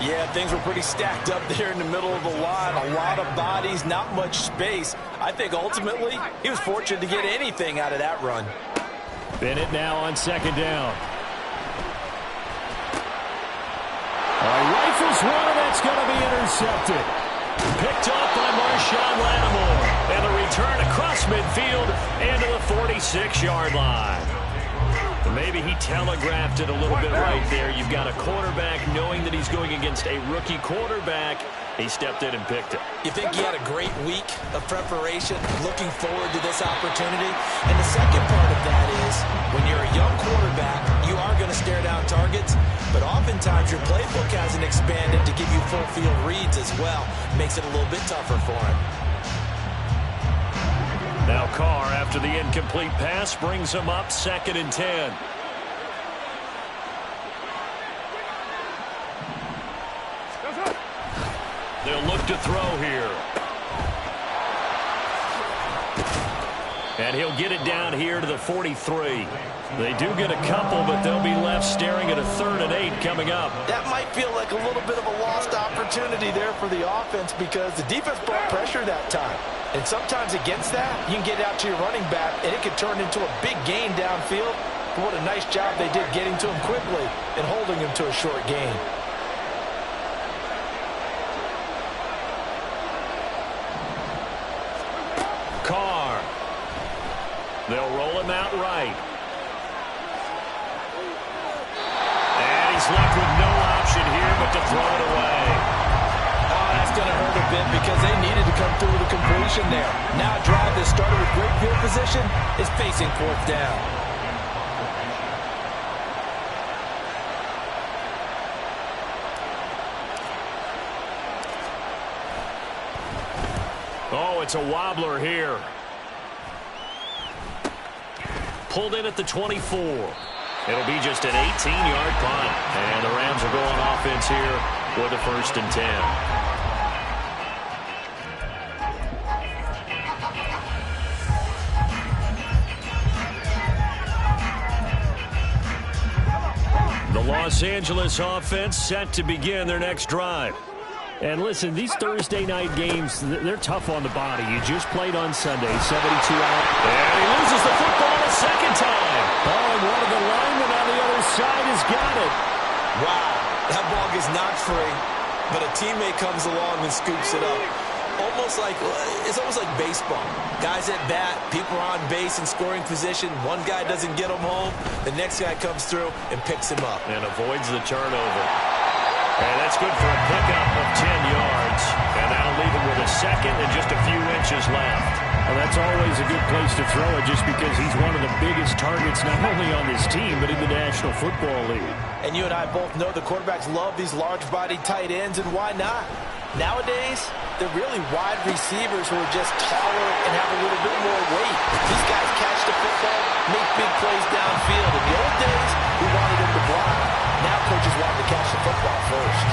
Yeah, things were pretty stacked up there in the middle of the line. A lot of bodies, not much space. I think ultimately he was fortunate to get anything out of that run. Bennett now on second down. Rifles one, and that's going to be intercepted. Picked off by Marshawn Lattimore. And the return across midfield and to the 46-yard line. Maybe he telegraphed it a little bit right there. You've got a quarterback knowing that he's going against a rookie quarterback. He stepped in and picked it. You think he had a great week of preparation, looking forward to this opportunity? And the second part of that is, when you're a young quarterback, you are going to stare down targets, but oftentimes your playbook hasn't expanded to give you full field reads as well. Makes it a little bit tougher for him. Now Carr, after the incomplete pass, brings him up 2nd and 10. They'll look to throw here. And he'll get it down here to the 43. They do get a couple, but they'll be left staring at a 3rd and 8 coming up. That might feel like a little bit of a lost opportunity there for the offense because the defense brought pressure that time. And sometimes against that, you can get out to your running back, and it can turn into a big gain downfield. But what a nice job they did getting to him quickly and holding him to a short gain. Carr. They'll roll him out right. And he's left with no option here but to throw it away. Oh, that's going to hurt a bit because they needed to come through with a completion there. Now a drive that started with great field position is facing 4th down. Oh, it's a wobbler here. Pulled in at the 24. It'll be just an 18-yard punt. And the Rams are going offense here with a 1st and 10. The Los Angeles offense set to begin their next drive. And listen, these Thursday night games, they're tough on the body. You just played on Sunday, 72 out. And he loses the football a second time. Oh, and one of the linemen on the other side has got it. Wow, that ball gets knocked free, but a teammate comes along and scoops it up. It's almost like baseball. Guys at bat, people are on base in scoring position. One guy doesn't get him home. The next guy comes through and picks him up. And avoids the turnover. And that's good for a pickup of 10 yards. And that'll leave him with a 2nd and just a few inches left. Well, that's always a good place to throw it just because he's one of the biggest targets not only on this team but in the National Football League. And you and I both know the quarterbacks love these large-bodied tight ends, and why not? Nowadays, they're really wide receivers who are just taller and have a little bit more weight. These guys catch the football, make big plays downfield. In the old days, we wanted them to block. Now coaches want to catch the football first.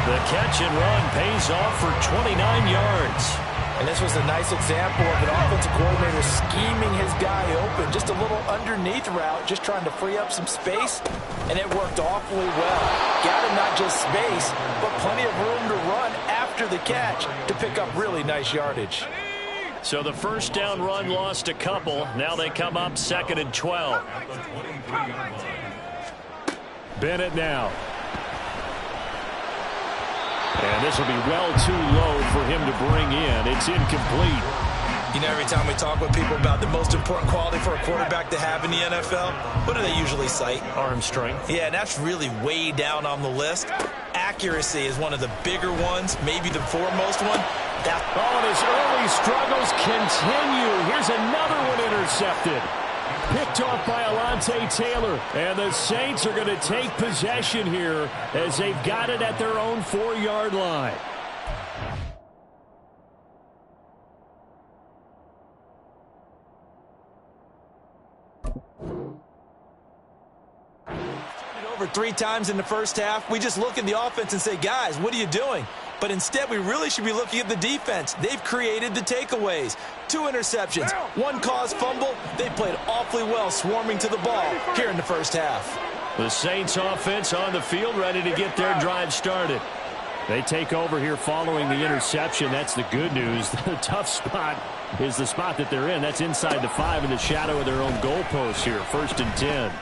The catch and run pays off for 29 yards. And this was a nice example of an offensive coordinator scheming his guy open. Just a little underneath route, just trying to free up some space, and it worked awfully well. Got him not just space, but plenty of room to run after the catch to pick up really nice yardage. So the 1st down run lost a couple. Now they come up 2nd and 12. Bennett now. And this will be well too low for him to bring in. It's incomplete. You know, every time we talk with people about the most important quality for a quarterback to have in the NFL, what do they usually cite? Arm strength. Yeah, and that's really way down on the list. Accuracy is one of the bigger ones, maybe the foremost one. And his early struggles continue. Here's another one intercepted. Picked off by Alontae Taylor. And the Saints are going to take possession here as they've got it at their own 4-yard line. Over 3 times in the first half. We just look at the offense and say, guys, what are you doing? But instead, we really should be looking at the defense. They've created the takeaways. 2 interceptions, 1 caused fumble. They played awfully well swarming to the ball here in the first half. The Saints offense on the field ready to get their drive started. They take over here following the interception. That's the good news. The tough spot is the spot that they're in. That's inside the 5 in the shadow of their own goalpost here. 1st and 10.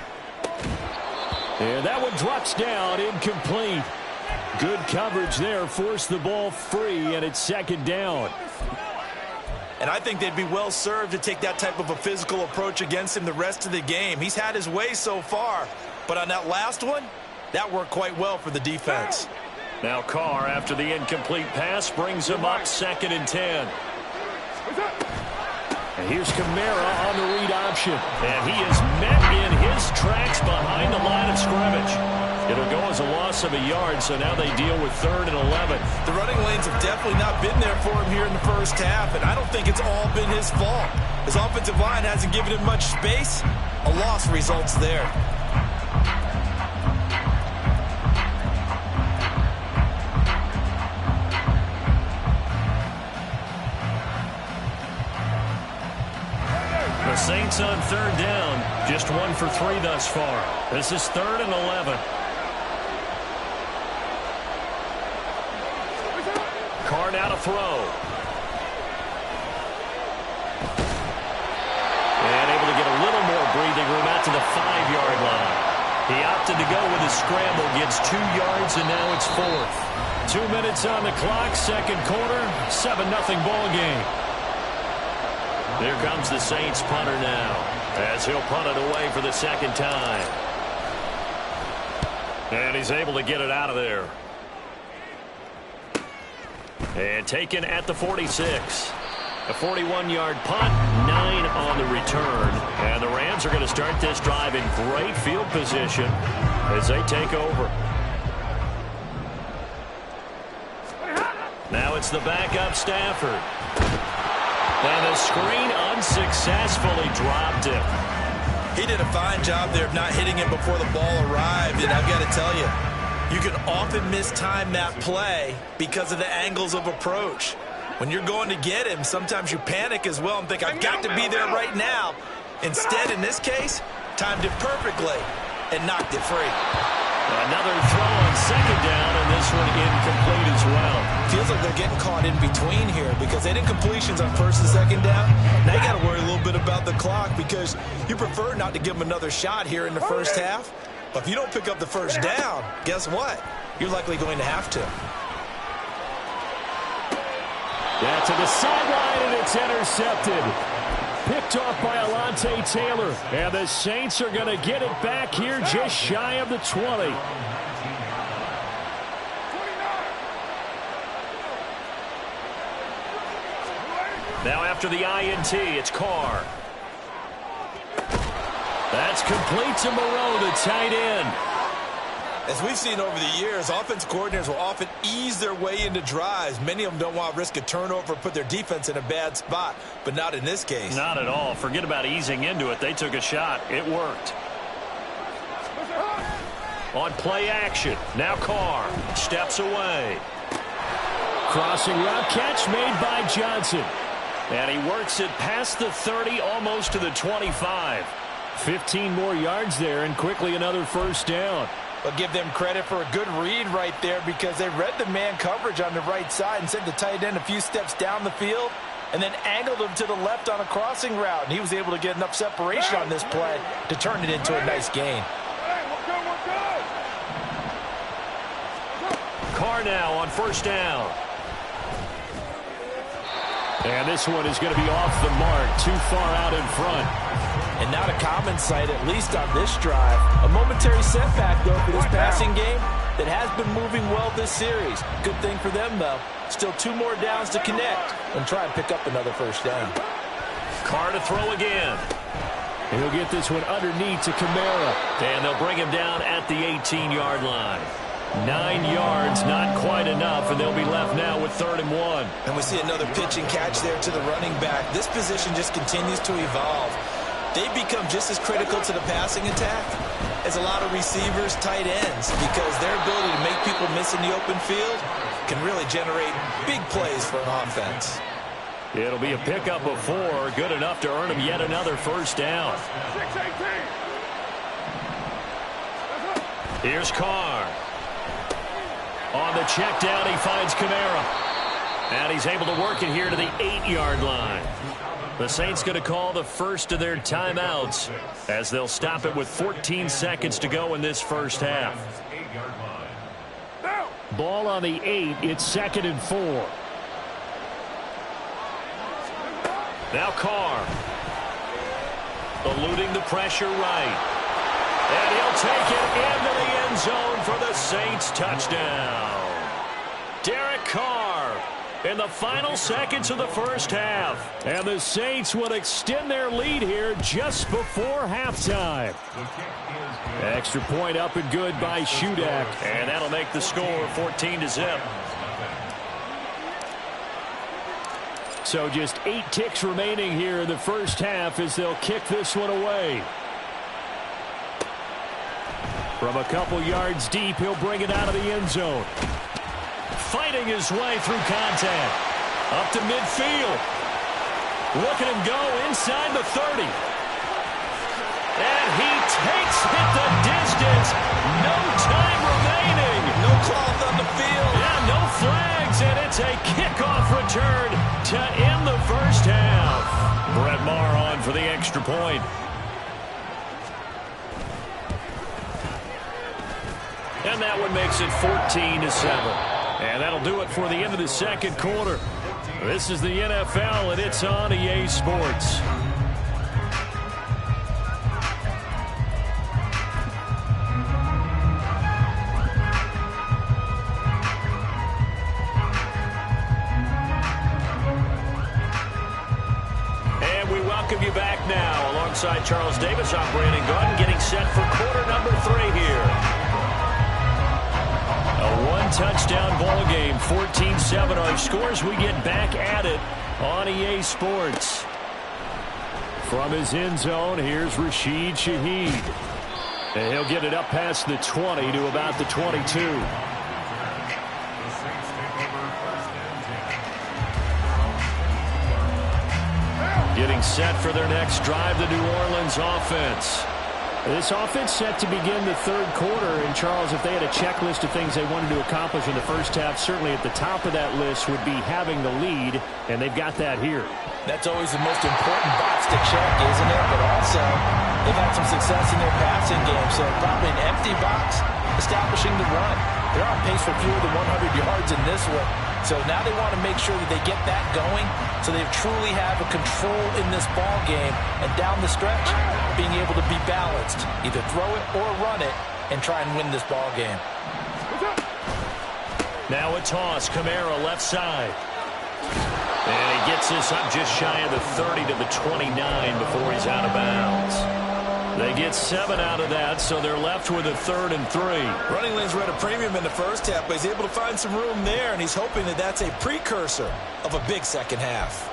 And that one drops down, incomplete. Good coverage there. Forced the ball free, and it's 2nd down. And I think they'd be well served to take that type of a physical approach against him the rest of the game. He's had his way so far, but on that last one, that worked quite well for the defense. Now Carr, after the incomplete pass, brings him up 2nd and 10. And here's Kamara on the read option. And he is met in his tracks behind the line of scrimmage. It'll go as a loss of a yard, so now they deal with 3rd and 11. The running lanes have definitely not been there for him here in the first half, and I don't think it's all been his fault. His offensive line hasn't given him much space. A loss results there. The Saints on 3rd down, just 1 for 3 thus far. This is 3rd and 11. Carr now to throw. And able to get a little more breathing room out to the 5-yard line. He opted to go with his scramble, gets 2 yards, and now it's 4th. 2 minutes on the clock, 2nd quarter, 7-0 ball game. Here comes the Saints punter now, as he'll punt it away for the 2nd time. And he's able to get it out of there. And taken at the 46. A 41-yard punt, 9 on the return. And the Rams are going to start this drive in great field position as they take over. Now it's the backup Stafford. And the screen unsuccessfully dropped him. He did a fine job there of not hitting him before the ball arrived, and I've got to tell you, you can often mistime that play because of the angles of approach. When you're going to get him, sometimes you panic as well and think, I've got to be there right now. Instead, in this case, timed it perfectly and knocked it free. Another throw on 2nd down, and this one incomplete as well. Feels like they're getting caught in between here because they did completions on 1st and 2nd down. Now you got to worry a little bit about the clock because you prefer not to give them another shot here in the first half. But if you don't pick up the 1st down, guess what? You're likely going to have to. Yeah, to the sideline, and it's intercepted. Picked off by Alontae Taylor. And the Saints are going to get it back here just shy of the 20. Now after the INT, it's Carr. That's complete to Moreau, the tight end. As we've seen over the years, offense coordinators will often ease their way into drives. Many of them don't want to risk a turnover or put their defense in a bad spot, but not in this case. Not at all. Forget about easing into it. They took a shot. It worked. On play action, now Carr steps away. Crossing route catch made by Johnson. And he works it past the 30, almost to the 25. 15 more yards there, and quickly another 1st down. But give them credit for a good read right there because they read the man coverage on the right side and sent the tight end a few steps down the field and then angled him to the left on a crossing route. And he was able to get enough separation on this play to turn it into a nice gain. Carr now on 1st down. And this one is going to be off the mark, too far out in front. And not a common sight, at least on this drive. A momentary setback, though, for this passing game that has been moving well this series. Good thing for them, though. Still 2 more downs to connect and try and pick up another 1st down. Carr to throw again. And he'll get this one underneath to Kamara. And they'll bring him down at the 18-yard line. 9 yards, not quite enough, and they'll be left now with 3rd and 1. And we see another pitch and catch there to the running back. This position just continues to evolve. They've become just as critical to the passing attack as a lot of receivers, tight ends, because their ability to make people miss in the open field can really generate big plays for an offense. It'll be a pickup of 4, good enough to earn him yet another 1st down. Here's Carr. On the check down, he finds Kamara. And he's able to work it here to the 8-yard line. The Saints going to call the first of their timeouts as they'll stop it with 14 seconds to go in this first half. Ball on the 8. It's 2nd and 4. Now Carr. Eluding the pressure right. And he'll take it into the end zone for the Saints touchdown. Derek Carr in the final seconds of the first half. And the Saints will extend their lead here just before halftime. Extra point up and good by Shudak. And that'll make the score 14-0. So just 8 ticks remaining here in the first half as they'll kick this one away. From a couple yards deep, he'll bring it out of the end zone. Fighting his way through contact. Up to midfield. Look at him go inside the 30. And he takes it the distance. No time remaining. No cloth on the field. Yeah, no flags, and it's a kickoff return to end the first half. Brett Maher on for the extra point. And that one makes it 14-7. And that'll do it for the end of the second quarter. This is the NFL, and it's on EA Sports. And we welcome you back now. Alongside Charles Davis, I'm Brandon Gunn, getting set for quarter number 3 here. A one-touchdown ball game, 14-7 our scores. We get back at it on EA Sports. From his end zone, here's Rashid Shaheed. And he'll get it up past the 20 to about the 22. Getting set for their next drive, the New Orleans offense. This offense set to begin the third quarter, and Charles, if they had a checklist of things they wanted to accomplish in the first half, certainly at the top of that list would be having the lead, and they've got that here. That's always the most important box to check, isn't it? But also, they've had some success in their passing game, so probably an empty box establishing the run. They're on pace for fewer than 100 yards in this one. So now they want to make sure that they get that going so they truly have a control in this ball game. And down the stretch, being able to be balanced. Either throw it or run it and try and win this ball game. Now a toss. Kamara left side. And he gets this up just shy of the 30 to the 29 before he's out of bounds. They get 7 out of that, so they're left with a 3rd and 3. Running lanes were at a premium in the first half, but he's able to find some room there, and he's hoping that that's a precursor of a big second half.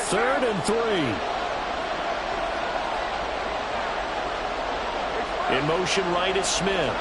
Third and 3. In motion right is Smith.